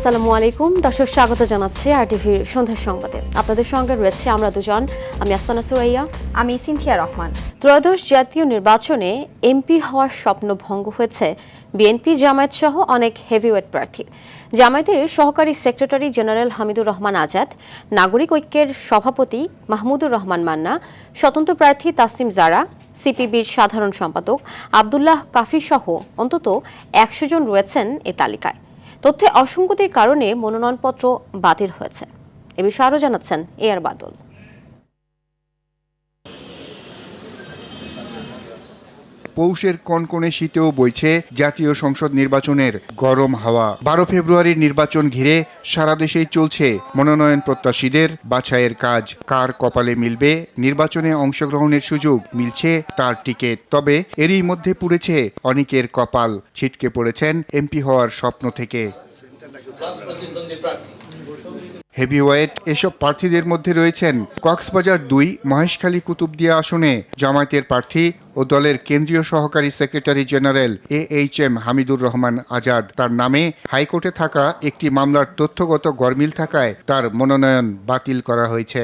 আসসালামু আলাইকুম দর্শক, স্বাগত জানাচ্ছি আরটিভির সন্ধ্যার সংবাদে। আপনাদের সঙ্গে রয়েছে আমরা দুজন, আমি আফসানা সুরাইয়া, আমি সিনথিয়া রহমান। ত্রয়োদশ জাতীয় নির্বাচনে এমপি হওয়ার স্বপ্ন ভঙ্গ হয়েছে বিএনপি, জামায়াত সহ অনেক হেভিওয়েট প্রার্থী। জামায়াতের সহকারী সেক্রেটারি জেনারেল হামিদুর রহমান আজাদ, নাগরিক ঐক্যের সভাপতি মাহমুদুর রহমান মান্না, স্বতন্ত্র প্রার্থী তাসনিম জারা, সিপিবির সাধারণ সম্পাদক আব্দুল্লাহ কাফি সহ অন্তত 100 জন রয়েছেন এই তালিকায়। তথ্যে অসঙ্গতির কারণে মনোনয়নপত্র বাতিল হয়েছে। এ বিষয়ে আরও জানাচ্ছেন এআর বাদল। পৌষের কনকনে শীতেও বইছে জাতীয় সংসদ নির্বাচনের গরম হাওয়া। 12 ফেব্রুয়ারির নির্বাচন ঘিরে সারা দেশেই চলছে মনোনয়ন প্রত্যাশীদের বাছাইয়ের কাজ। কার কপালে মিলবে নির্বাচনে অংশগ্রহণের সুযোগ, মিলছে তার টিকিট। তবে এরই মধ্যে পুড়েছে অনেকের কপাল, ছিটকে পড়েছেন এমপি হওয়ার স্বপ্ন থেকে। হেভিওয়েট এসব প্রার্থীদের মধ্যে রয়েছেন কক্সবাজার 2 মহেশখালী কুতুবদিয়া আসনে জামায়াতের প্রার্থী ও দলের কেন্দ্রীয় সহকারী secretary general AHM Hamidur Rahman Azad. তার নামে হাইকোর্টে থাকা একটি মামলার তথ্যগত গরমিল থাকায় তার মনোনয়ন বাতিল করা হয়েছে।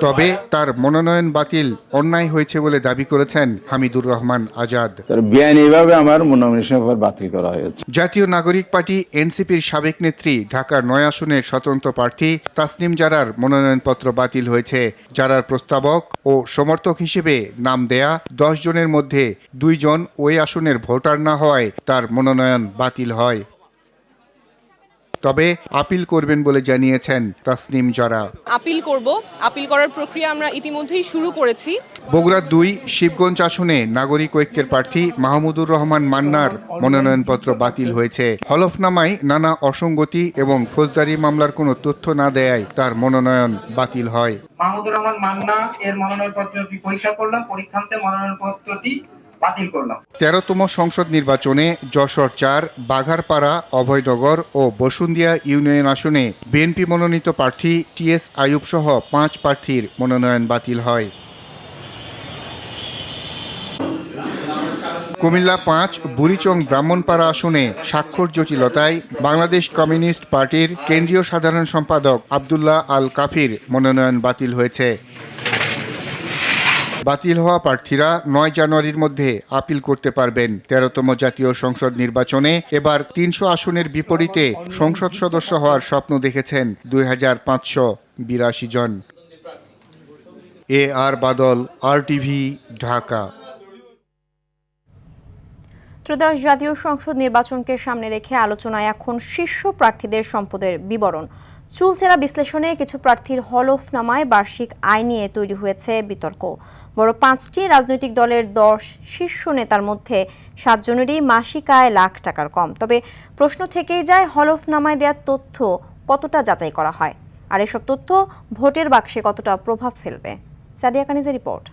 তবে তার মনোনয়ন বাতিল অন্যায় হয়েছে বলে দাবি করেছেন হামিদুর রহমান আজাদ। বেআইনিভাবে আমার মনোনয়ন বাতিল করা হয়েছে। জাতীয় নাগরিক পার্টি NCPর সাবেক নেত্রী ঢাকার 9 আসনের স্বতন্ত্র প্রার্থী তাসনিম জারার মনোনয়নপত্র বাতিল হয়েছে। জারার প্রস্তাবক ও সমর্থক হিসেবে নাম দেয়া 10 জনের মধ্যে 2 জন ওই আসনের ভোটার না হওয়ায় তার মনোনয়ন বাতিল হয়। তবে আপিল করবেন বলে জানিয়েছেন তাসনিম জারা। আপিল করার প্রক্রিয়া আমরা ইতিমধ্যেই শুরু করেছি। বগুড়া 2 শিবগঞ্জ আসনে নাগরিক ঐক্যের প্রার্থী মাহমুদুর রহমান মান্নার মনোনয়নপত্র বাতিল হয়েছে। হলফনামায় নানা অসঙ্গতি এবং ফৌজদারি মামলার কোনো তথ্য না দেয়ায় তার মনোনয়ন বাতিল হয়। মাহমুদুর রহমান মান্না এর মনোনয়নপত্রটি পরীক্ষা করলাম, পরীক্ষান্তে মনোনয়নপত্রটি বাতিল করলাম। 13তম সংসদ নির্বাচনে যশোর 4, বাঘারপাড়া, অভয়নগর ও বসুন্দিয়া ইউনিয়ন আসনে বিএনপি মনোনীত প্রার্থী TS আইয়ুব সহ 5 প্রার্থীর মনোনয়ন বাতিল হয়। কুমিল্লা 5 বুড়িচং ব্রাহ্মণপাড়া আসনে স্বাক্ষর জটিলতায় বাংলাদেশ কমিউনিস্ট পার্টির কেন্দ্রীয় সাধারণ সম্পাদক আব্দুল্লাহ আল কাফির মনোনয়ন বাতিল হয়েছে। বাতিল হওয়া প্রার্থীরা 9 জানুয়ারির মধ্যে আপিল করতে পারবেন। 13তম জাতীয় সংসদ নির্বাচনে এবার 300 আসনের বিপরীতে সংসদ সদস্য হওয়ার স্বপ্ন দেখেছেন 2582 জন। AR বাদল, RTV, ঢাকা। ত্রয়োদশ জাতীয় সংসদ নির্বাচনকে সামনে রেখে আলোচনায় এখন শীর্ষ প্রার্থীদের সম্পদের বিবরণ। চুলচেরা বিশ্লেষণে কিছু প্রার্থীর হলফনামায় বার্ষিক আয় নিয়ে তৈরি হয়েছে বিতর্ক। বড় 5টি রাজনৈতিক দলের 10 শীর্ষ নেতার মধ্যে 7 জনেরই মাসিক আয় লাখ টাকার কম। তবে প্রশ্ন থেকেই যায়, হলফনামায় দেওয়া তথ্য কতটা যাচাই করা হয়, আর এসব তথ্য ভোটের বাক্সে কতটা প্রভাব ফেলবে। সাদিয়া কানিজের রিপোর্ট।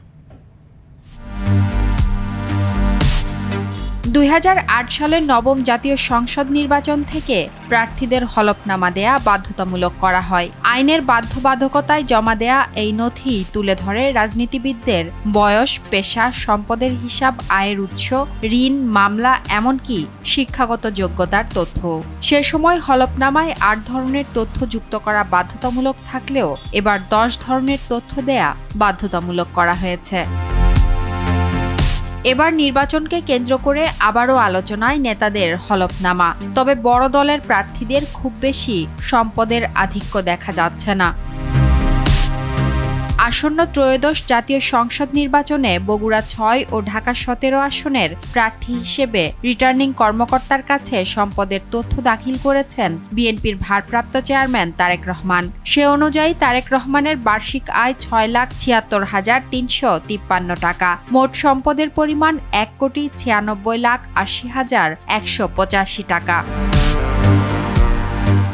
2008 সালের নবম জাতীয় সংসদ নির্বাচন থেকে প্রার্থীদের হলফনামা দেয়া বাধ্যতামূলক করা হয়। আইনের বাধ্যবাধকতায় জমা দেয়া এই নথি তুলে ধরে রাজনীতিবিদদের বয়স, পেশা, সম্পদের হিসাব, আয়ের উৎস, ঋণ, মামলা, এমনকি শিক্ষাগত যোগ্যতার তথ্য। সে সময় হলফনামায় 8 ধরনের তথ্য যুক্ত করা বাধ্যতামূলক থাকলেও এবার 10 ধরনের তথ্য দেয়া বাধ্যতামূলক করা হয়েছে। এবার নির্বাচনকে কেন্দ্র করে আবারও আলোচনায় নেতাদের হলফনামা। তবে বড় দলের প্রার্থীদের খুব বেশি সম্পদের আধিক্য দেখা যাচ্ছে না। আসন্ন ত্রয়োদশ জাতীয় সংসদ নির্বাচনে বগুড়া 6 ও ঢাকা 17 আসনের প্রার্থী হিসেবে রিটার্নিং কর্মকর্তার কাছে সম্পদের তথ্য দাখিল করেছেন বিএনপির ভারপ্রাপ্ত চেয়ারম্যান তারেক রহমান। সে অনুযায়ী তারেক রহমানের বার্ষিক আয় 6,76,353 টাকা। মোট সম্পদের পরিমাণ 1,96,80,185 টাকা।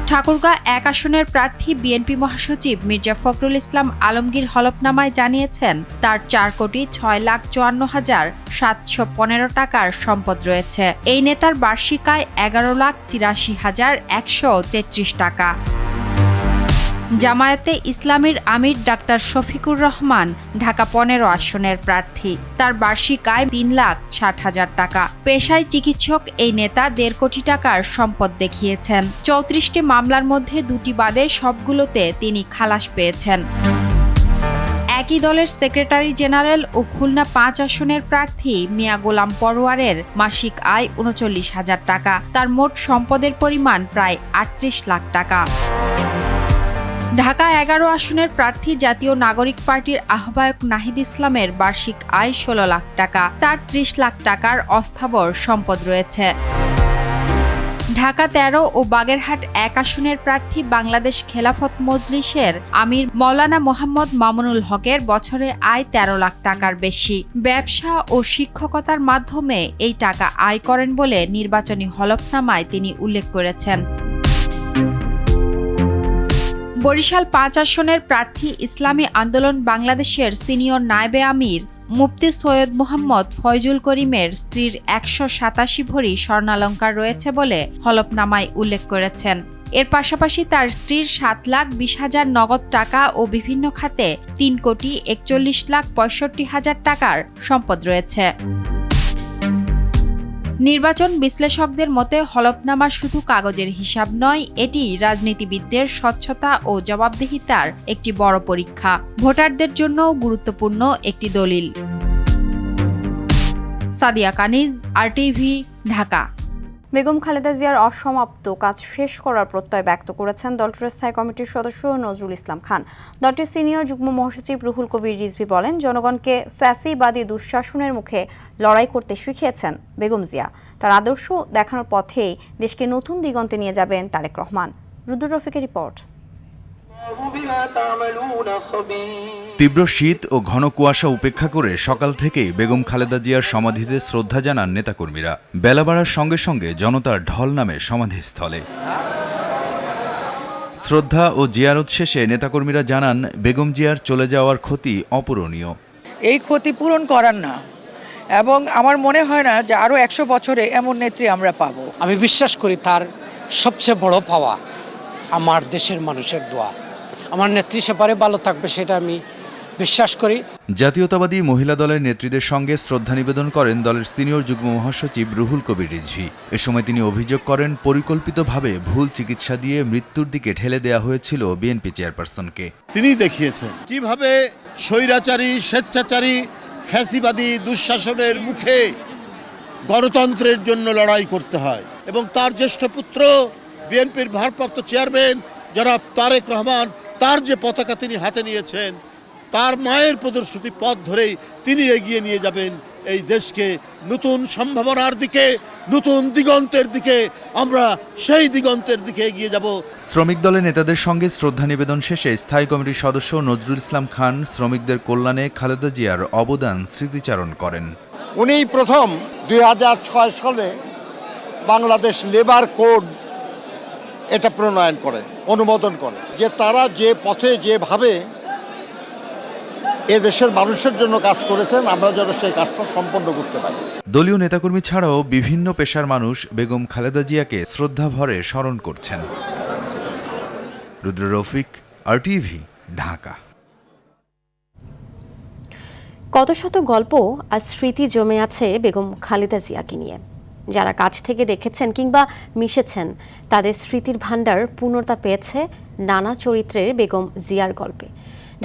ঠাকুরগাঁ 1 আসনের প্রার্থী বিএনপি মহাসচিব মির্জা ফখরুল ইসলাম আলমগীর হলফনামায় জানিয়েছেন তার 4,06,14,715 টাকার সম্পদ রয়েছে। এই নেতার বার্ষিক আয় 11,83,133 টাকা। জামায়াতে ইসলামীর আমির ডাক্তার শফিকুর রহমান ঢাকা 15 আসনের প্রার্থী। তার বার্ষিক আয় 3,60,000 টাকা। পেশায় চিকিৎসক এই নেতা 1.5 কোটি টাকার সম্পদ দেখিয়েছেন। 34টি মামলার মধ্যে 2টি বাদে সবগুলোতে তিনি খালাস পেয়েছেন। একই দলের সেক্রেটারি জেনারেল ও খুলনা 5 আসনের প্রার্থী মিয়া গোলাম পরোয়ারের মাসিক আয় 39,000 টাকা। তার মোট সম্পদের পরিমাণ প্রায় 38 লাখ টাকা। ঢাকা 11 আসনের প্রার্থী জাতীয় নাগরিক পার্টির আহ্বায়ক নাহিদ ইসলামের বার্ষিক আয় 16 লাখ টাকা। তার 30 লাখ টাকার অস্থাবর সম্পদ রয়েছে। ঢাকা 13 ও বাগেরহাট 1 আসনের প্রার্থী বাংলাদেশ খেলাফত মজলিসের আমির মাওলানা মোহাম্মদ মামুনুল হকের বছরে আয় 13 লাখ টাকার বেশি। ব্যবসা ও শিক্ষকতার মাধ্যমে এই টাকা আয় করেন বলে নির্বাচনী হলফনামায় তিনি উল্লেখ করেছেন। বরিশাল 5 আসনের প্রার্থী ইসলামী আন্দোলন বাংলাদেশের সিনিয়র নায়েবে আমির মুফতি সৈয়দ মোহাম্মদ ফয়জুল করিমের স্ত্রীর 187 ভরি স্বর্ণালংকার রয়েছে বলে হলফনামায় উল্লেখ করেছেন। এর পাশাপাশি তার স্ত্রীর 7,20,000 নগদ টাকা ও বিভিন্ন খাতে 3,41,65,000 টাকার সম্পদ রয়েছে। নির্বাচন বিশ্লেষকদের মতে হলফনামা শুধু কাগজের হিসাব নয়, এটি রাজনীতিবিদদের স্বচ্ছতা ও জবাবদিহিতার একটি বড় পরীক্ষা। ভোটারদের জন্যও গুরুত্বপূর্ণ একটি দলিল। সাদিয়া কানিজ, RTV, ঢাকা। বেগম খালেদা জিয়ার অসমাপ্ত কাজ শেষ করার প্রত্যয় ব্যক্ত করেছেন দলটির স্থায়ী কমিটির সদস্য নজরুল ইসলাম খান। দলটির সিনিয়র যুগ্ম মহাসচিব রুহুল কবির রিজভী বলেন, জনগণকে ফ্যাসিবাদী দুঃশাসনের মুখে লড়াই করতে শিখিয়েছেন বেগম জিয়া। তার আদর্শ দেখানোর পথেই দেশকে নতুন দিগন্তে নিয়ে যাবেন তারেক রহমান। রুদ্র রফিকের রিপোর্ট। তীব্র শীত ও ঘন কুয়াশা উপেক্ষা করে সকাল থেকেই বেগম খালেদা জিয়ার সমাধিতে শ্রদ্ধা জানান নেতাকর্মীরা। বেলা বাড়ার সঙ্গে সঙ্গে জনতার ঢল নামে সমাধিস্থলে। শ্রদ্ধা ও জিয়ারত শেষে নেতাকর্মীরা জানান, বেগম জিয়ার চলে যাওয়ার ক্ষতি অপূরণীয়। এই ক্ষতি পূরণ করার না, এবং আমার মনে হয় না যে আরও 100 বছরে এমন নেত্রী আমরা পাবো। আমি বিশ্বাস করি তার সবচেয়ে বড় পাওয়া আমার দেশের মানুষের দোয়া। আমার নেত্রী সেপারে ভালো থাকবে, সেটা আমি বিশ্বাস করি। জাতীয়তাবাদী মহিলা দলের নেত্রীদের সঙ্গে শ্রদ্ধা নিবেদন করেন দলের সিনিয়র যুগ্ম মহাসচিব রুহুল কবির রিজভী। এ সময় তিনি অভিযোগ করেন, পরিকল্পিতভাবে ভুল চিকিৎসা দিয়ে মৃত্যুর দিকে ঠেলে দেয়া হয়েছিল বিএনপি চেয়ারপারসনকে। তিনি দেখিয়েছেন কিভাবে স্বৈরাচারী, স্বেচ্ছাচারী, ফ্যাসিবাদী দুঃশাসনের মুখে গণতন্ত্রের জন্য লড়াই করতে হয়, এবং তার জ্যেষ্ঠ পুত্র বিএনপির ভারপ্রাপ্ত চেয়ারম্যান জনাব তারেক রহমান, তার যে পতাকা তিনি হাতে নিয়েছেন, তার মায়ের প্রদর্শিত পথ ধরেই তিনি এগিয়ে নিয়ে যাবেন এই দেশকে নতুন সম্ভাবনার দিকে, নতুন দিগন্তের দিকে। আমরা সেই দিগন্তের দিকে এগিয়ে যাব। শ্রমিক দলের নেতাদের সঙ্গে শ্রদ্ধা নিবেদন শেষে স্থায়ী কমিটির সদস্য নজরুল ইসলাম খান শ্রমিকদের কল্যাণে খালেদা জিয়ার অবদান স্মৃতিচারণ করেন। উনি প্রথম 2006 সালে বাংলাদেশ লেবার কোড এটা প্রণয়ন করেন, অনুমোদন করেন, যে তারা যে পথে যেভাবে এ দেশের মানুষের জন্য কাজ করেছেন, আমরা যেন সেই কাজটা সম্পন্ন করতে পারি। দলীয় নেতাকর্মী ছাড়াও বিভিন্ন পেশার মানুষ বেগম খালেদা জিয়াকে শ্রদ্ধা ভরে স্মরণ করছেন। রুদ্র রফিক, RTV, ঢাকা। কত শত গল্প আর স্মৃতি জমে আছে বেগম খালেদা জিয়াকে নিয়ে। যারা কাছ থেকে দেখেছেন কিংবা মিশেছেন, তাদের স্মৃতির ভাণ্ডার পূর্ণতা পেয়েছে নানা চরিত্রের বেগম জিয়ার গল্পে।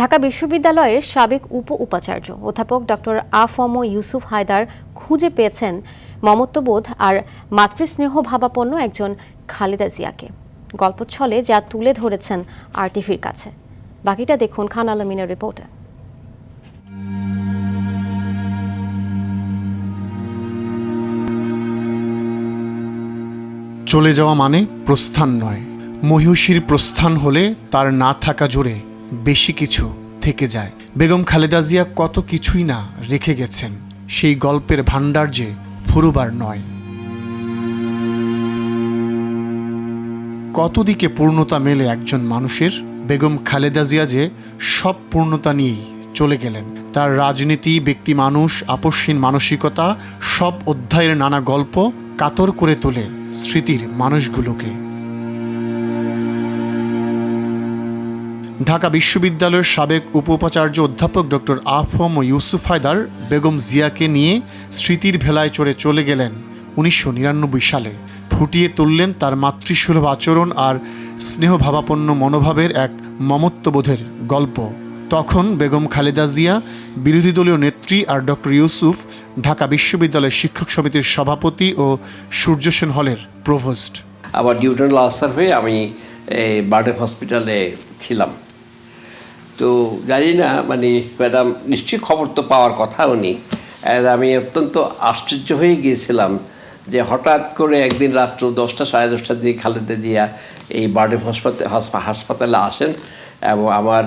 ঢাকা বিশ্ববিদ্যালয়ের সাবেক উপাচার্য অধ্যাপক ডক্টর আ.ফ.ম. ইউসুফ হায়দার খুঁজে পেয়েছেন মমত্ববোধ আর মাতৃস্নেহ ভাবাপন্ন একজন খালেদা জিয়াকে। গল্পছলে যা তুলে ধরেছেন RTVর কাছে। বাকিটা দেখুন খান আলমিনের রিপোর্টে। চলে যাওয়া মানে প্রস্থান নয়, মহিষীর প্রস্থান হলে তার না থাকা জুড়ে বেশি কিছু থেকে যায়। বেগম খালেদা জিয়া কত কিছুই না রেখে গেছেন, সেই গল্পের ভাণ্ডার যে ফুরুবার নয়। কত দিকে পূর্ণতা মেলে একজন মানুষের। বেগম খালেদা জিয়া যে সব পূর্ণতা নিয়েই চলে গেলেন। তার রাজনীতি, ব্যক্তি মানুষ, আপসহীন মানসিকতা, সব অধ্যায়ের নানা গল্প কাতর করে তোলে স্মৃতির মানুষগুলোকে। ঢাকা বিশ্ববিদ্যালয়ের সাবেক উপাচার্য অধ্যাপক ডক্টর আফম ইউসুফ হায়দার বেগম জিয়াকে নিয়ে স্মৃতির ভেলায় চলে গেলেন 1999 সালে। ফুটিয়ে তুললেন তার মাতৃসুলভ আচরণ আর স্নেহভাবাপন্ন মনোভাবের এক মমত্ববোধের গল্প। তখন বেগম খালেদা জিয়া বিরোধী দলীয় নেত্রী আর ডক্টর ইউসুফ ঢাকা বিশ্ববিদ্যালয়ের শিক্ষক সমিতির সভাপতি ও সূর্য সেন হলের প্রভোস্ট। আবার ডিউটেরিয়াল আলসার হয়ে আমি বার্ডেন হসপিটালে ছিলাম। তো জানি না মানে ম্যাডাম নিশ্চয়ই খবর তো পাওয়ার কথা উনি। আমি অত্যন্ত আশ্চর্য হয়ে গিয়েছিলাম যে হঠাৎ করে একদিন রাত্র 10টা সাড়ে 10টার দিকে খালেদা জিয়া এই বার্ডেন হাসপাতালে আসেন এবং আমার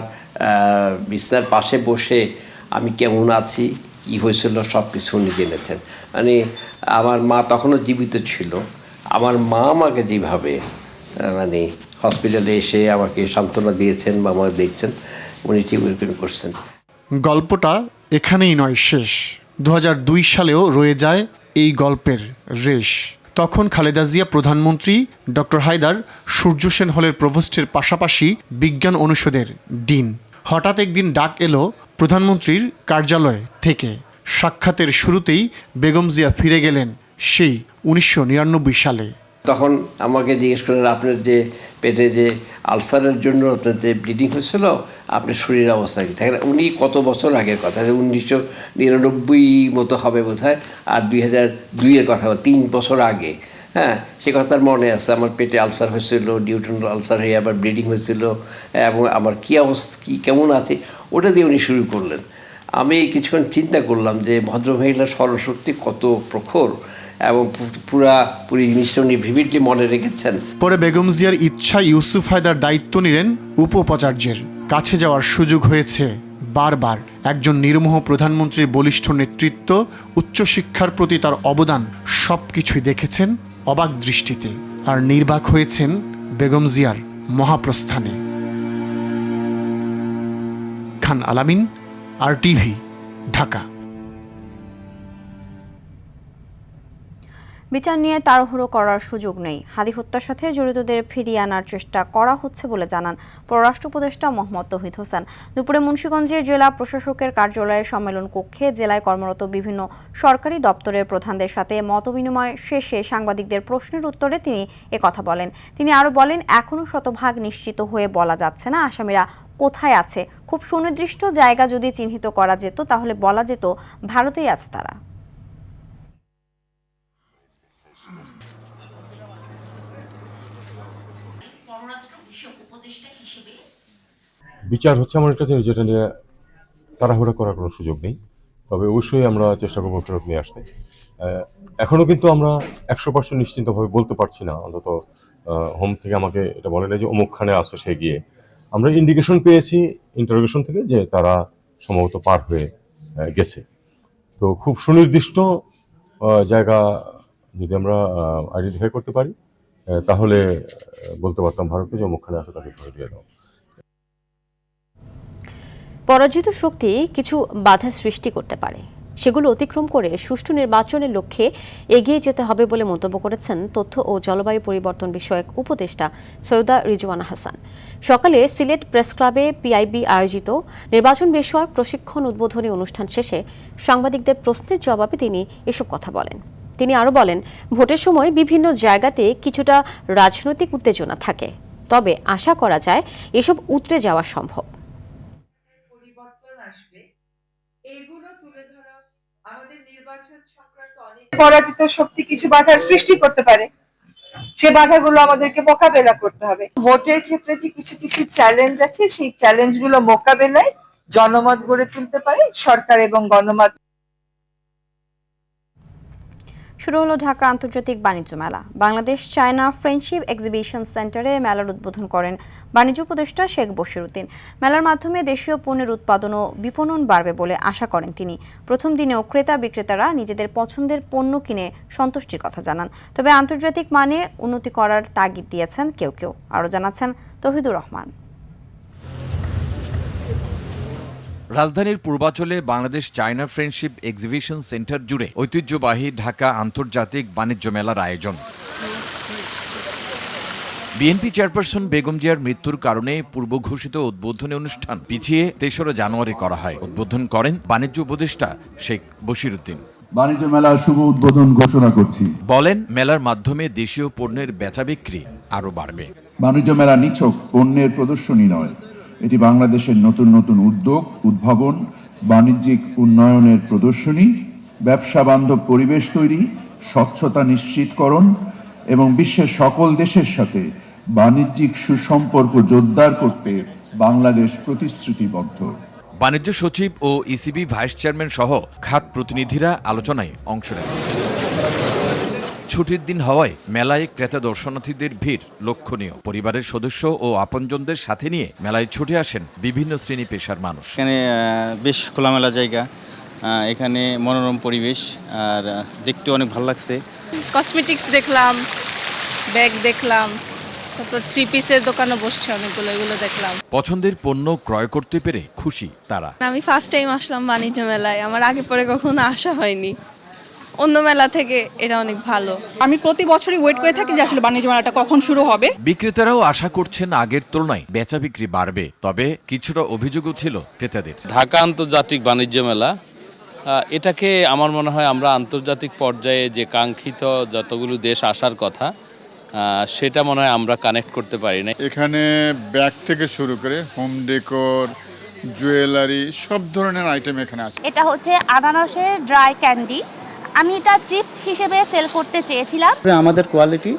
বিছানার পাশে বসে আমি কেমন আছি, কি হয়েছিল সব কিছু উনি জেনেছেন। মানে আমার মা তখনও জীবিত ছিল, আমার মা আমাকে যেভাবে মানে হসপিটালে এসে আমাকে সান্ত্বনা দিয়েছেন বা আমাকে দেখছেন, উনি ঠিক ওইরকম করছেন। গল্পটা এখানেই নয় শেষ। 2002 সালেও রয়ে যায় এই গল্পের রেশ। তখন খালেদা জিয়া প্রধানমন্ত্রী, ডক্টর হায়দার সূর্য সেন হলের প্রভোস্টের পাশাপাশি বিজ্ঞান অনুষদের ডিন। হঠাৎ একদিন ডাক এলো প্রধানমন্ত্রীর কার্যালয় থেকে। সাক্ষাতের শুরুতেই বেগম জিয়া ফিরে গেলেন সেই 1999 সালে। তখন আমাকে জিজ্ঞেস করলেন, আপনার যে পেটে যে আলসারের জন্য আপনার যে ব্লিডিং হয়েছিল, আপনার শরীরের অবস্থা কী থাকে। উনি কত বছর আগের কথা, 1999 মতো হবে বোধ হয়, আর 2002-এর কথা, 3 বছর আগে। হ্যাঁ, সে কথার মনে আছে। আমার পেটে আলসার হয়েছিল, ডিউটেরিয়াল আলসার হয়ে আবার ব্লিডিং হয়েছিল, এবং আমার কী অবস্থা, কী কেমন আছে, ওটা দিয়ে উনি শুরু করলেন। আমি কিছুক্ষণ চিন্তা করলাম যে ভদ্রমহিলার স্মরণশক্তি কত প্রখর এবং পুরি জিনিসটা উনি ভিভিডলি মনে রেখেছেন। পরে বেগম জিয়ার ইচ্ছা ইউসুফ হায়দার দায়িত্ব নিলেন উপ-উপাচার্যের। কাছে যাওয়ার সুযোগ হয়েছে বারবার। একজন নির্মোহ প্রধানমন্ত্রীর বলিষ্ঠ নেতৃত্ব, উচ্চশিক্ষার প্রতি তার অবদান সবকিছুই দেখেছেন অবাক দৃষ্টিতে, আর নির্বাক হয়েছেন বেগম জিয়ার মহাপ্রস্থানে। খান আলামিন, RTV, ঢাকা। বিচার নিয়ে তাড়াহুড়ো করার সুযোগ নেই। হাদি হত্যার সাথে জড়িতদের ফিরিয়ে আনার চেষ্টা করা হচ্ছে বলে জানান পররাষ্ট্র উপদেষ্টা মোহাম্মদ তৌহিদ হোসেন। দুপুরে মুন্সিগঞ্জের জেলা প্রশাসকের কার্যালয়ের সম্মেলন কক্ষে জেলায় কর্মরত বিভিন্ন সরকারি দপ্তরের প্রধানদের সাথে মতবিনিময় শেষে সাংবাদিকদের প্রশ্নের উত্তরে তিনি একথা বলেন। তিনি আরও বলেন, এখনও শতভাগ নিশ্চিত হয়ে বলা যাচ্ছে না আসামিরা কোথায় আছে। খুব সুনির্দিষ্ট জায়গা যদি চিহ্নিত করা যেত তাহলে বলা যেত ভারতেই আছে তারা। বিচার হচ্ছে এমন একটা জিনিস যেটা নিয়ে তাড়াহুড়া করার কোনো সুযোগ নেই। তবে অবশ্যই আমরা চেষ্টা করবো ফেরত নিয়ে আসতে। এখনও কিন্তু আমরা 100% নিশ্চিন্তভাবে বলতে পারছি না। অন্তত হোম থেকে আমাকে এটা বলে না যে অমুকখানে আছে সে গিয়ে। আমরা ইন্ডিকেশন পেয়েছি ইন্টারোগেশন থেকে যে তারা সম্ভবত পার হয়ে গেছে। তো খুব সুনির্দিষ্ট জায়গা যদি আমরা আইডেন্টিফাই করতে পারি তাহলে বলতে পারতাম ভারতকে যে অমুকখানে আছে, তাকে ধরে দিয়ে দাও। পরাজিত শক্তি কিছু বাধা সৃষ্টি করতে পারে, সেগুলো অতিক্রম করে সুষ্ঠু নির্বাচনের লক্ষ্যে এগিয়ে যেতে হবে বলে মন্তব্য করেছেন তথ্য ও জলবায়ু পরিবর্তন বিষয়ক উপদেষ্টা সৈয়দা রিজওয়ানা হাসান। সকালে সিলেট প্রেস ক্লাবে পিআইবি আয়োজিত নির্বাচন বিষয়ক প্রশিক্ষণ উদ্বোধনী অনুষ্ঠান শেষে সাংবাদিকদের প্রশ্নের জবাবে তিনি এসব কথা বলেন। তিনি আরও বলেন, ভোটের সময় বিভিন্ন জায়গাতে কিছুটা রাজনৈতিক উত্তেজনা থাকে, তবে আশা করা যায় এসব উতরে যাওয়া সম্ভব। পরাজিত শক্তি কিছু বাধার সৃষ্টি করতে পারে, সে বাধাগুলো আমাদেরকে মোকাবেলা করতে হবে। ভোটের ক্ষেত্রে যে কিছু কিছু চ্যালেঞ্জ আছে, সেই চ্যালেঞ্জগুলো মোকাবেলায় জনমত গড়ে তুলতে পারে সরকার এবং গণমত। শুরু হলো ঢাকা আন্তর্জাতিক বাণিজ্য মেলা। বাংলাদেশ চায়না ফ্রেন্ডশিপ এক্সিবিশন সেন্টারে মেলার উদ্বোধন করেন বাণিজ্য উপদেষ্টা শেখ বশিরউদ্দিন। মেলার মাধ্যমে দেশীয় পণ্যের উৎপাদন ও বিপণন বাড়বে বলে আশা করেন তিনি। প্রথম দিনেও ক্রেতা বিক্রেতারা নিজেদের পছন্দের পণ্য কিনে সন্তুষ্টির কথা জানান, তবে আন্তর্জাতিক মানে উন্নতি করার তাগিদ দিয়েছেন কেউ কেউ। আরও জানাচ্ছেন তৌহিদুর রহমান। রাজধানীর পূর্বাঞ্চলে Bangladesh China friendship exhibition centre জুড়ে ঐতিহ্যবাহী ঢাকা আন্তর্জাতিক বাণিজ্য মেলার আয়োজন। বিএনপি চেয়ারপারসন বেগম জিয়ার মৃত্যুর কারণে পূর্ব ঘোষিত উদ্বোধনী অনুষ্ঠান পিছিয়ে ৩রা জানুয়ারি করা হয়। উদ্বোধন করেন বাণিজ্য উপদেষ্টা শেখ বশিরউদ্দিন। বাণিজ্য মেলার শুভ উদ্বোধন ঘোষণা করছি। বলেন, মেলার মাধ্যমে দেশীয় পণ্যের বেচা বিক্রি আরও বাড়বে। বাণিজ্য মেলা নিছক পণ্যের প্রদর্শনী নয়, এটি বাংলাদেশের নতুন নতুন উদ্যোগ, উদ্ভাবন, বাণিজ্যিক উন্নয়নের প্রদর্শনী, ব্যবসা বান্ধব পরিবেশ তৈরি, স্বচ্ছতা নিশ্চিতকরণ এবং বিশ্বের সকল দেশের সাথে বাণিজ্যিক সুসম্পর্ক জোরদার করতে বাংলাদেশ প্রতিশ্রুতিবদ্ধ। বাণিজ্য সচিব ও ইসিবি ভাইস চেয়ারম্যান সহ খাত প্রতিনিধিরা আলোচনায় অংশ নেন। ছুটির দিন হওয়ায় মেলায় ক্রেতা দর্শনার্থীদের ভিড় লক্ষণীয়। পরিবারের সদস্য ও আপনজনদের সাথে নিয়ে মেলায় ছুটে আসেন বিভিন্ন শ্রেণী পেশার মানুষ। এখানে বেশ খোলামেলা জায়গা, এখানে মনোরম পরিবেশ, আর দেখতে অনেক ভালো লাগছে। কসমেটিক্স দেখলাম, ব্যাগ দেখলাম, তারপর 3 পিসের দোকানে বসছে অনেকগুলো, এগুলো দেখলাম। পছন্দের পণ্য ক্রয় করতে পেরে খুশি তারা। আমি ফার্স্ট টাইম আসলাম বাণিজ্য মেলায়, আমার আগে পরে কখনো আসা হয়নি। অন্য মেলা থেকে এটা অনেক ভালো। আমি প্রতি বছরই ওয়েট করে থাকি যে আসলে বাণিজ্য মেলাটা কখন শুরু হবে। বিক্রেতারাও আশা করছেন আগের তুলনায় বেচা বিক্রি বাড়বে, তবে কিছুটা অভিযোগও ছিল ক্রেতাদের। ঢাকা আন্তর্জাতিক বাণিজ্য মেলা, এটাকে আমার মনে হয় আমরা আন্তর্জাতিক পর্যায়ে যে কাঙ্ক্ষিত যতগুলো দেশ আসার কথা, সেটা মনে হয় আমরা কানেক্ট করতে পারি না। এখানে ব্যাগ থেকে শুরু করে হোম ডেকোর, জুয়েলারি, সব ধরনের আইটেম এখানে আছে। এটা হচ্ছে আনারসের ড্রাই ক্যান্ডি, আমি এটা চিপস হিসেবে সেল করতে চেয়েছিলাম। আমাদের কোয়ালিটি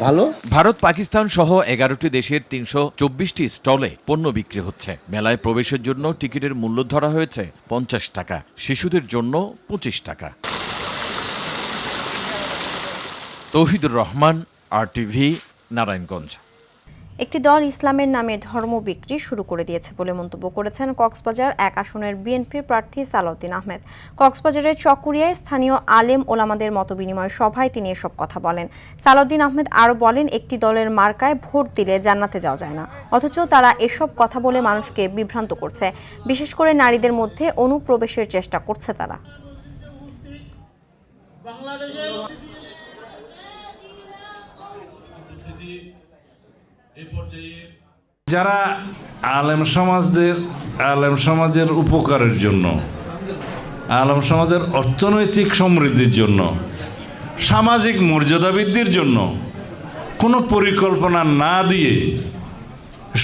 ভালো। ভারত, পাকিস্তান সহ 11টি দেশের 324টি স্টলে পণ্য বিক্রি হচ্ছে। মেলায় প্রবেশের জন্য টিকিটের মূল্য ধরা হয়েছে 50 টাকা, শিশুদের জন্য 25 টাকা। তৌহিদুর রহমান, RTV, নারায়ণগঞ্জ। একটি দল ইসলামের নামে ধর্ম বিক্রি শুরু করে দিয়েছে বলে মন্তব্য করেছেন কক্সবাজার 1 আসনের বিএনপির প্রার্থী সালাউদ্দিন আহমেদ। কক্সবাজারের চকরিয়ায় স্থানীয় আলেম ওলামাদের মতবিনিময় সভায় তিনি এসব কথা বলেন। সালাউদ্দিন আহমেদ আরও বলেন, একটি দলের মার্কায় ভোট দিলে জান্নাতে যাওয়া যায় না, অথচ তারা এসব কথা বলে মানুষকে বিভ্রান্ত করছে। বিশেষ করে নারীদের মধ্যে অনুপ্রবেশের চেষ্টা করছে তারা। যারা আলেম সমাজের উপকারের জন্য, আলেম সমাজের অর্থনৈতিক সমৃদ্ধির জন্য, সামাজিক মর্যাদা বৃদ্ধির জন্য কোনো পরিকল্পনা না দিয়ে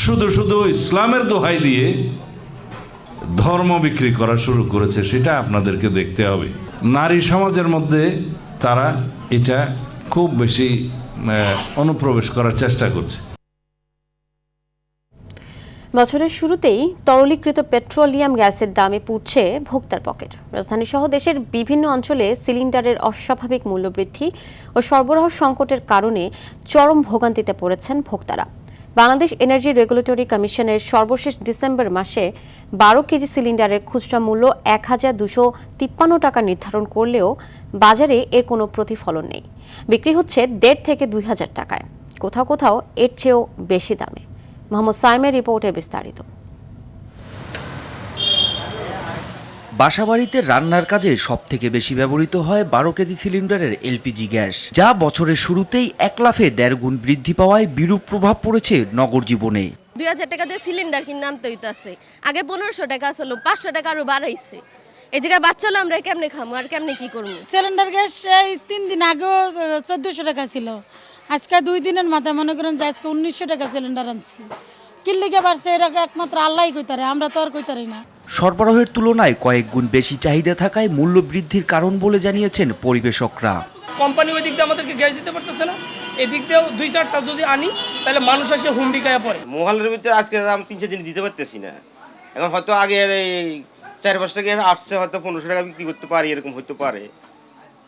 শুধু শুধু ইসলামের দোহাই দিয়ে ধর্ম বিক্রি করা শুরু করেছে, সেটা আপনাদেরকে দেখতে হবে। নারী সমাজের মধ্যে তারা এটা খুব বেশি অনুপ্রবেশ করার চেষ্টা করছে। বছরের শুরুতেই তরলীকৃত পেট্রোলিয়াম গ্যাসের দামে পুড়ছে ভোক্তার পকেট। রাজধানী সহ দেশের বিভিন্ন অঞ্চলে সিলিন্ডারের অস্বাভাবিক মূল্যবৃদ্ধি ও সরবরাহ সংকটের কারণে চরম ভোগান্তিতে পড়েছেন ভোক্তারা। বাংলাদেশ এনার্জি রেগুলেটরি কমিশনের সর্বশেষ ডিসেম্বর মাসে 12 কেজি সিলিন্ডারের খুচরা মূল্য 1253 টাকা নির্ধারণ করলেও বাজারে এর কোনো প্রতিফলন নেই। বিক্রি হচ্ছে 1.5 থেকে 2000 টাকায়, কোথাও কোথাও এর চেয়েও বেশি দামে। মোহাম্মদ সাইমের রিপোর্টে বিস্তারিত। বাসাবাড়িতে রান্নার কাজে সবথেকে বেশি ব্যবহৃত হয় 12 কেজি সিলিন্ডারের এলপিজি গ্যাস, যা বছরের শুরুতেই এক লাফে 1.5 গুণ বৃদ্ধি পাওয়ায় বিরূপ প্রভাব পড়েছে নগর জীবনে। 2000 টাকা দিয়ে সিলিন্ডার কিনে আনতে হইতাছে, আগে 1500 টাকা ছিল, 500 টাকা আরো বাড়াইছে। এই জায়গায় বাচ্চা হলো আমরা কেমনে খামো আর কেমনে কি করবো? সিলিন্ডার গ্যাস এই 3 দিন আগেও 1400 টাকা ছিল, আজকে 2 দিনের মাথায় মনে করেন যে আজকে 1900 টাকা সিলিন্ডার আনছি। কিল্লিকে বাড়ছে এটা একমাত্র আল্লাহই কইতারে, আমরা তো আর কইতারি না। সরবরাহের তুলনায় কয়েক গুণ বেশি চাহিদা থাকায় মূল্য বৃদ্ধির কারণ বলে জানিয়েছেন পরিবেশকরা। কোম্পানি ওই দিক দিয়ে আমাদেরকে গ্যাস দিতে পারতেছে না, এই দিক দিয়েও 2-4টা যদি আনি তাহলে মানুষ আসে হুমড়ি খায়া পড়ে। মহালের ভিতরে আজকে আমি 3-4 দিন দিতে পারতেছি না, এখন হয়তো আগে 4-5 টাকা আসছে, হয়তো 1500 টাকা বিক্রি করতে পারি, এরকম হতে পারে।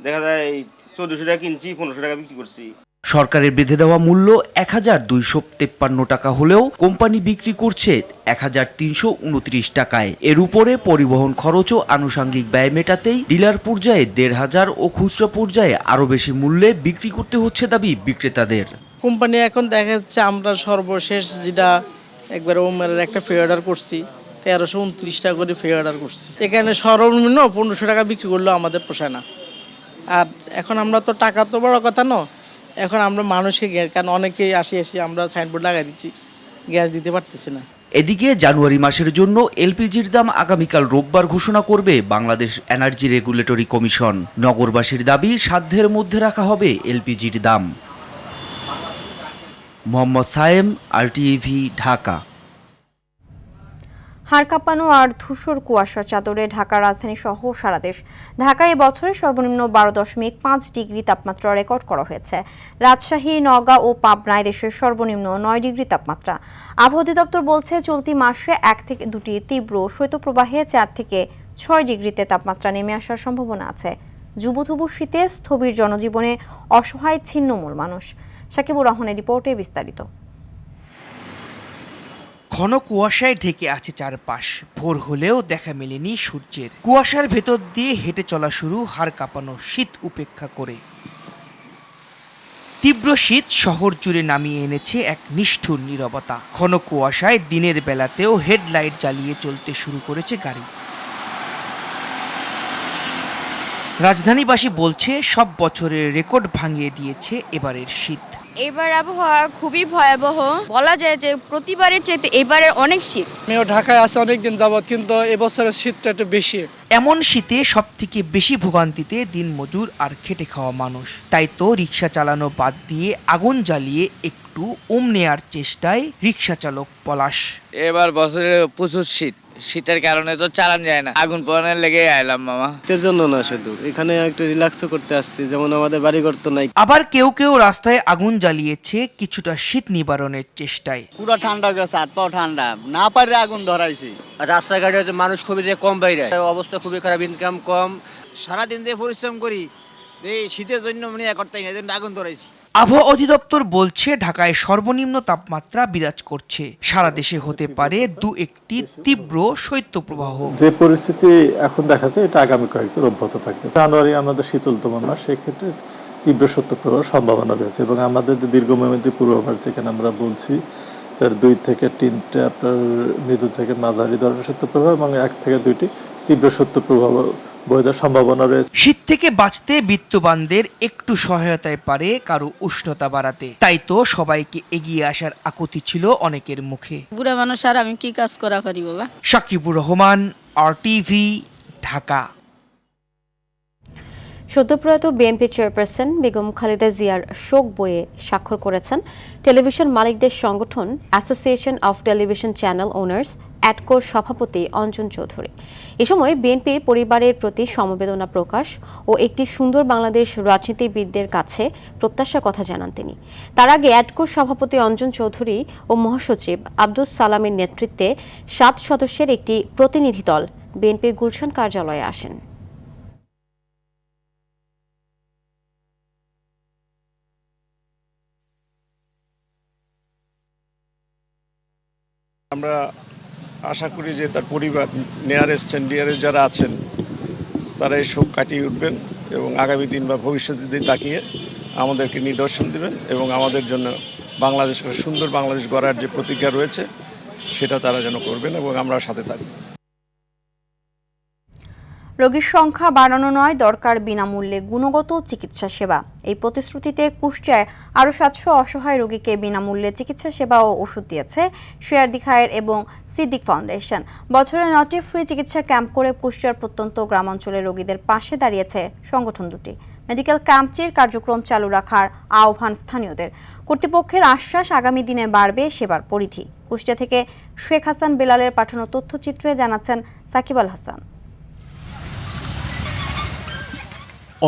দেখা যায় 1400 টাকা কিনছি, 1500 টাকা বিক্রি করছি। সরকারের বেঁধে দেওয়া মূল্য 1253 টাকা হলেও কোম্পানি বিক্রি করছে 1329 টাকায়। এর উপরে পরিবহন খরচ ও আনুষঙ্গিক ব্যয় মেটাতেই ডিলার পর্যায়ে 1500 ও খুচরা পর্যায়ে আরো বেশি মূল্যে বিক্রি করতে হচ্ছে দাবি বিক্রেতাদের। কোম্পানি এখন দেখা যাচ্ছে আমরা সর্বশেষ যেটা একবার ওমারের একটা ফি অর্ডার করছি 1329 টাকা করে ফি অর্ডার করছি। এখানে সর্বনিম্ন 1500 টাকা বিক্রি করলেও আমাদের পোষায় না। আর এখন আমরা তো টাকা তো বড় কথা না, এখন আমরা মানুষকে গ্যাস, কারণ অনেকেই আসি আমরা সাইনবোর্ড লাগাই দিচ্ছি, গ্যাস দিতে পারতেছি না। এদিকে জানুয়ারি মাসের জন্য এলপিজির দাম আগামীকাল রোববার ঘোষণা করবে বাংলাদেশ এনার্জি রেগুলেটরি কমিশন। নগরবাসীর দাবি সাধ্যের মধ্যে রাখা হবে এলপিজির দাম। মোহাম্মদ সায়েম, RTVি, ঢাকা। হাড় কাঁপানো আর ধূসর কুয়াশার চাদরে ঢাকার রাজধানী সহ সারা দেশ। ঢাকায় এবছরে সর্বনিম্ন 12.5 ডিগ্রি তাপমাত্রা রেকর্ড করা হয়েছে। রাজশাহী, নওগাঁ ও পাবনায় দেশের সর্বনিম্ন 9 ডিগ্রি তাপমাত্রা। আবহাওয়া অধিদপ্তর বলছে চলতি মাসে 1 থেকে 2টি তীব্র শৈত্যপ্রবাহে 4 থেকে 6 ডিগ্রিতে তাপমাত্রা নেমে আসার সম্ভাবনা আছে। যুবথুবু শীতে স্থবির জনজীবনে অসহায় ছিন্নমূল মানুষ। সাকিবুর রহমানের রিপোর্টে বিস্তারিত। ঘন কুয়াশায় ঢেকে আছে চারপাশ। ভোর হলেও দেখা মেলেনি সূর্যের। কুয়াশার ভেতর দিয়ে হেঁটে চলা শুরু হাড় কাঁপানো শীত উপেক্ষা করে। তীব্র শীত শহর জুড়ে নামিয়ে এনেছে এক নিষ্ঠুর নীরবতা। ঘন কুয়াশায় দিনের বেলাতেও হেডলাইট জ্বালিয়ে চলতে শুরু করেছে গাড়ি। রাজধানীবাসী বলছে সব বছরের রেকর্ড ভাঙিয়ে দিয়েছে এবারের শীত। এবার আবহাওয়া খুবই ভয়াবহ, বলা যায় যে প্রতিবারের চাইতে এবারে অনেক শীত। আমিও ঢাকায় আছি অনেকদিন যাবত, কিন্তু এবছরের শীতটা একটু বেশি। এমন শীতে সবথেকে বেশি ভোগান্তিতে দিনমজুর আর খেটে খাওয়া মানুষ। তাই তো রিক্সা চালানো বাদ দিয়ে আগুন জ্বালিয়ে একটু নেয়ার চেষ্টায় রিক্সা চালক পলাশ। এবার বছরে প্রচুর শীতের কারণে তো চালান যায় না, আগুন পোড়ানোর লেগে আইলাম মামা। এর জন্য না, শুধু এখানে একটু রিল্যাক্সও করতে আসছি, যেমন আমাদের বাড়িঘর তো নাই। আবার কেউ কেউ রাস্তায় আগুন জ্বালিয়েছে কিছুটা শীত নিবারণের চেষ্টায়। পুরো ঠান্ডা গেছে, হাত পাও ঠান্ডা, না পারে আগুন ধরাইছি। রাস্তাঘাটে মানুষ খুবই কম বাইরে, অবস্থা খুবই খারাপ, ইনকাম কম। সারাদিন দিয়ে পরিশ্রম করি, এই শীতের জন্য করতে না, এজন্য আগুন ধরাইছি। আবহাওয়া অধিদপ্তর বলছে ঢাকায় সর্বনিম্ন তাপমাত্রা বিরাজ করছে। সারা দেশে হতে পারে 2-1টি তীব্র শৈত্যপ্রবাহ। যে পরিস্থিতি এখন দেখা যায় এটা আগামী কয়েকদিন অব্যাহত থাকবে। জানুয়ারি আমাদের শীতলতম মাস, সেক্ষেত্রে তীব্র শৈত্যপ্রবাহের সম্ভাবনা রয়েছে এবং আমাদের যে দীর্ঘমেয়াদী পূর্বাভাস যেখানে আমরা বলছি তার 2 থেকে 3টে আপনার মৃদু থেকে মাঝারি ধরনের শৈত্যপ্রবাহ এবং 1 থেকে 2টি তীব্র শৈত্যপ্রবাহ বইদার সম্ভাবনা রয়েছে। শীত থেকে বাঁচতে বিত্তবানদের একটু সহায়তায় পারে কারো উষ্ণতা বাড়াতে। তাই তো সবাইকে এগিয়ে আসার আকুতি ছিল অনেকের মুখে। বুড়া মানুষ আর আমি কি কাজ করা পারি বাবা। সাকিবুর রহমান, RTV, ঢাকা। সদ্যপ্রয়াত বিএনপি চেয়ারপারসন বেগম খালেদা জিয়ার শোক বইয়ে স্বাক্ষর করেছেন টেলিভিশন মালিকদের সংগঠন association of television channel owners অ্যাডকোর সভাপতি অঞ্জন চৌধুরী। এ সময় বিএনপির পরিবারের প্রতি সমবেদনা প্রকাশ ও একটি সুন্দর বাংলাদেশ রাজনীতিবিদদের কাছে প্রত্যাশার কথা জানান তিনি। তার আগে অ্যাডকোর সভাপতি অঞ্জন চৌধুরী ও মহাসচিব আব্দুস সালামের নেতৃত্বে 7 সদস্যের একটি প্রতিনিধি দল বিএনপির গুলশান কার্যালয়ে আসেন। আমরা আশা করি যে তার পরিবার, নিয়ারেস্ট অ্যান্ড ডিয়ারেস্ট যারা আছেন, তারা এই শোক কাটিয়ে উঠবেন এবং আগামী দিন বা ভবিষ্যতের দিন তাকিয়ে আমাদেরকে নিদর্শন দেবেন এবং আমাদের জন্য বাংলাদেশের সুন্দর বাংলাদেশ গড়ার যে প্রতিজ্ঞা রয়েছে সেটা তারা যেন করবেন এবং আমরা সাথে থাকব। রোগীর সংখ্যা বাড়ানো নয়, দরকার বিনামূল্যে গুণগত চিকিৎসা সেবা। এই প্রতিশ্রুতিতে কুষ্টিয়ায় আরও 700 অসহায় রোগীকে বিনামূল্যে চিকিৎসা সেবা ও ওষুধ দিয়েছে শেয়ারদি খায়ের এবং সিদ্দিক ফাউন্ডেশন। বছরে 9টি ফ্রি চিকিৎসা ক্যাম্প করে কুষ্টিয়ার প্রত্যন্ত গ্রামাঞ্চলের রোগীদের পাশে দাঁড়িয়েছে সংগঠন দুটি। মেডিকেল ক্যাম্পটির কার্যক্রম চালু রাখার আহ্বান স্থানীয়দের। কর্তৃপক্ষের আশ্বাস, আগামী দিনে বাড়বে সেবার পরিধি। কুষ্টিয়া থেকে শেখ হাসান বেলালের পাঠানো তথ্যচিত্রে জানাচ্ছেন সাকিব আল হাসান।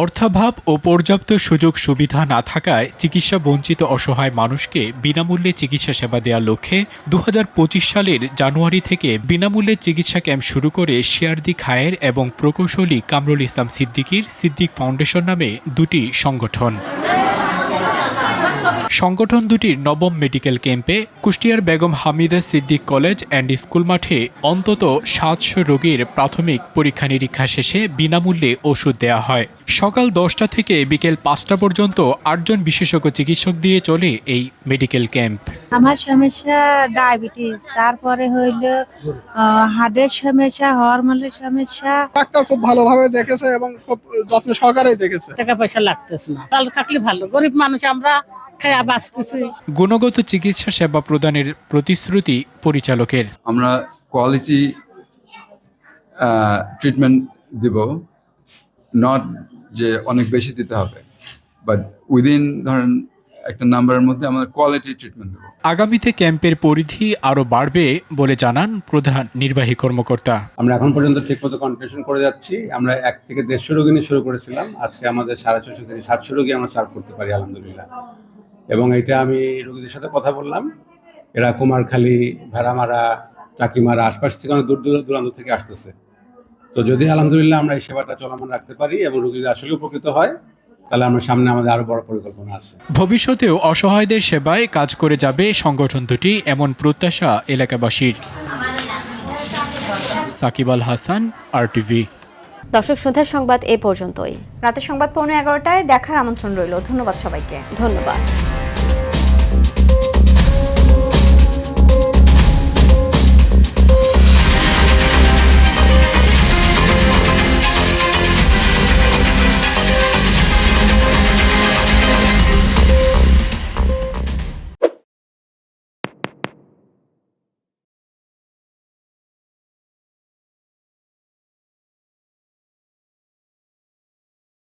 অর্থাভাব ও পর্যাপ্ত সুযোগ সুবিধা না থাকায় চিকিৎসা বঞ্চিত অসহায় মানুষকে বিনামূল্যে চিকিৎসা সেবা দেওয়ার লক্ষ্যে 2025 সালের জানুয়ারি থেকে বিনামূল্যে চিকিৎসা ক্যাম্প শুরু করে শেয়ারদি খায়ের এবং প্রকৌশলী কামরুল ইসলাম সিদ্দিকীর সিদ্দিক ফাউন্ডেশন নামে দুটি সংগঠন। সংগঠন দুটির নবম মেডিকেল ক্যাম্পে কুষ্টিয়ার Begum Hamida Siddique college and school মাঠে অন্তত 700 রোগীর প্রাথমিক পরীক্ষা নিরীক্ষা শেষে বিনামূল্যে ওষুধ দেওয়া হয়। সকাল 10টা থেকে বিকেল 5টা পর্যন্ত 8 জন বিশেষজ্ঞ চিকিৎসক দিয়ে চলে এই মেডিকেল ক্যাম্প। আমার সমস্যা ডায়াবেটিস, তারপরে হইল হার্টের সমস্যা, হরমোনের সমস্যা। ডাক্তার খুব ভালোভাবে দেখেছে এবং খুব যত্ন সহকারে দেখেছে। টাকা পয়সা লাগতেছে না, তাহলে থাকলে ভালো। গরিব মানুষ আমরা, খেয়ে বাঁচতেছি। গুণগত চিকিৎসা সেবা প্রদানের প্রতিশ্রুতি পরিচালকের। আমরা কোয়ালিটি ট্রিটমেন্ট দিব, নট যে অনেক বেশি দিতে হবে, বাট উইদিন ধরেন একটা নাম্বারের মধ্যে আমরা কোয়ালিটি ট্রিটমেন্ট দেব। আগামীতে ক্যাম্পের পরিধি আরো বাড়বে বলে জানান প্রধান নির্বাহী কর্মকর্তা। আমরা এখন পর্যন্ত ঠিকমতো কন্ট্রিবিউশন করে যাচ্ছি। আমরা 1 থেকে 150 রোগী নিয়ে শুরু করেছিলাম, আজকে আমাদের 650 থেকে 700 রোগী আমরা সার্ভ করতে পারি আলহামদুলিল্লাহ। এবং এটা আমি রোগীদের সাথে কথা বললাম, এরা কুমারখালী, ভেড়ামারা, টাকিমারা আশপাশ থেকে অনেক দূর দূরান্ত থেকে আসতেছে। তো যদি আলহামদুলিল্লাহ আমরা এই সেবাটা চলমান রাখতে পারি এবং রোগীরা আসলে উপকৃত হয়, তাহলে আমরা সামনে আমাদের আরো বড় পরিকল্পনা আছে। ভবিষ্যতেও অসহায়দের সেবায় কাজ করে যাবে সংগঠন দুটি, এমন প্রত্যাশা এলাকাবাসীর। সাকিব আল হাসান, RTV। দর্শক, সন্ধ্যার সংবাদ এ পর্যন্তই। রাতের সংবাদ 11:15টায় দেখার আমন্ত্রণ রইল। ধন্যবাদ সবাইকে। ধন্যবাদ।